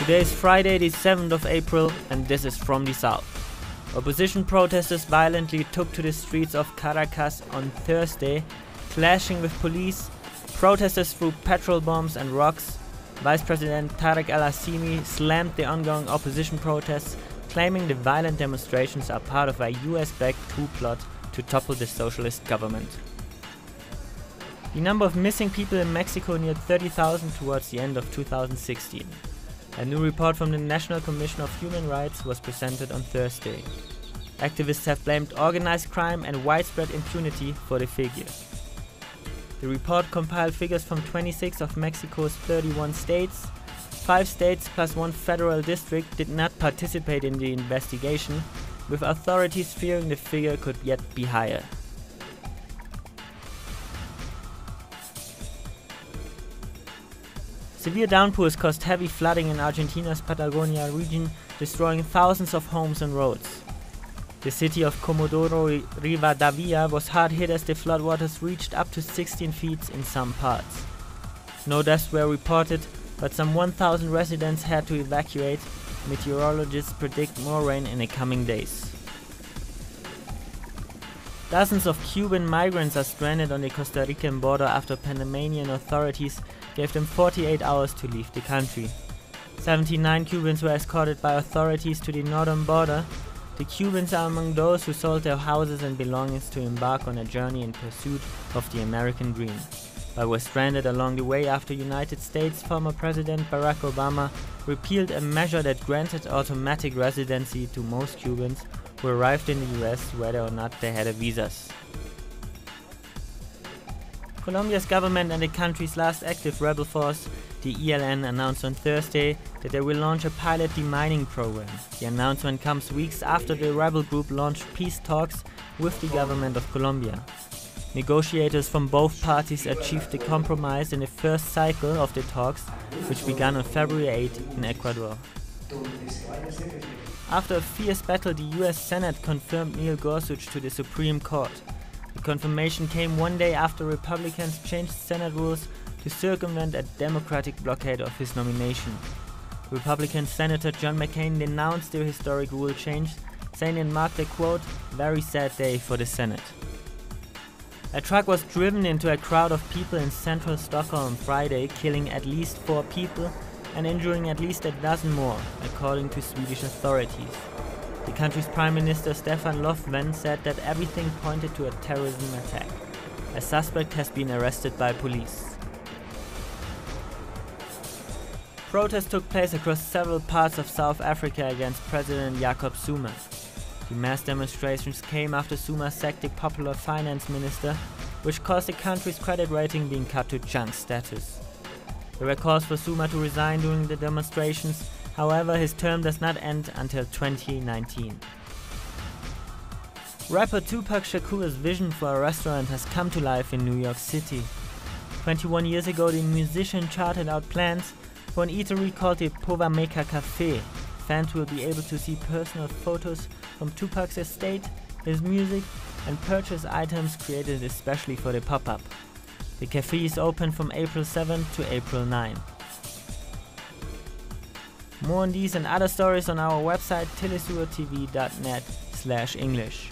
Today is Friday, the 7th of April, and this is from the South. Opposition protesters violently took to the streets of Caracas on Thursday, clashing with police. Protesters threw petrol bombs and rocks. Vice President Tarek al-Assimi slammed the ongoing opposition protests, claiming the violent demonstrations are part of a US-backed coup plot to topple the socialist government. The number of missing people in Mexico neared 30,000 towards the end of 2016. A new report from the National Commission of Human Rights was presented on Thursday. Activists have blamed organized crime and widespread impunity for the figure. The report compiled figures from 26 of Mexico's 31 states. 5 states plus 1 federal district did not participate in the investigation, with authorities fearing the figure could yet be higher. Severe downpours caused heavy flooding in Argentina's Patagonia region, destroying thousands of homes and roads. The city of Comodoro Rivadavia was hard hit as the floodwaters reached up to 16 feet in some parts. No deaths were reported, but some 1,000 residents had to evacuate. Meteorologists predict more rain in the coming days. Dozens of Cuban migrants are stranded on the Costa Rican border after Panamanian authorities gave them 48 hours to leave the country. 79 Cubans were escorted by authorities to the northern border. The Cubans are among those who sold their houses and belongings to embark on a journey in pursuit of the American dream, but were stranded along the way after United States former President Barack Obama repealed a measure that granted automatic residency to most Cubans who arrived in the US whether or not they had visas. Colombia's government and the country's last active rebel force, the ELN, announced on Thursday that they will launch a pilot demining program. The announcement comes weeks after the rebel group launched peace talks with the government of Colombia. Negotiators from both parties achieved a compromise in the first cycle of the talks, which began on February 8 in Ecuador. After a fierce battle, the US Senate confirmed Neil Gorsuch to the Supreme Court. The confirmation came one day after Republicans changed Senate rules to circumvent a Democratic blockade of his nomination. Republican Senator John McCain denounced the historic rule change, saying it marked a, quote, very sad day for the Senate. A truck was driven into a crowd of people in central Stockholm Friday, killing at least 4 people and injuring at least a dozen more, according to Swedish authorities. The country's Prime Minister Stefan Löfven said that everything pointed to a terrorism attack. A suspect has been arrested by police. Protests took place across several parts of South Africa against President Jacob Zuma. The mass demonstrations came after Zuma sacked the popular finance minister, which caused the country's credit rating being cut to junk status. There were calls for Zuma to resign during the demonstrations. However, his term does not end until 2019. Rapper Tupac Shakur's vision for a restaurant has come to life in New York City. 21 years ago, the musician charted out plans for an eatery called the Pova Meka Cafe. Fans will be able to see personal photos from Tupac's estate, his music, and purchase items created especially for the pop-up. The cafe is open from April 7 to April 9. More on these and other stories on our website telesurtv.net/English.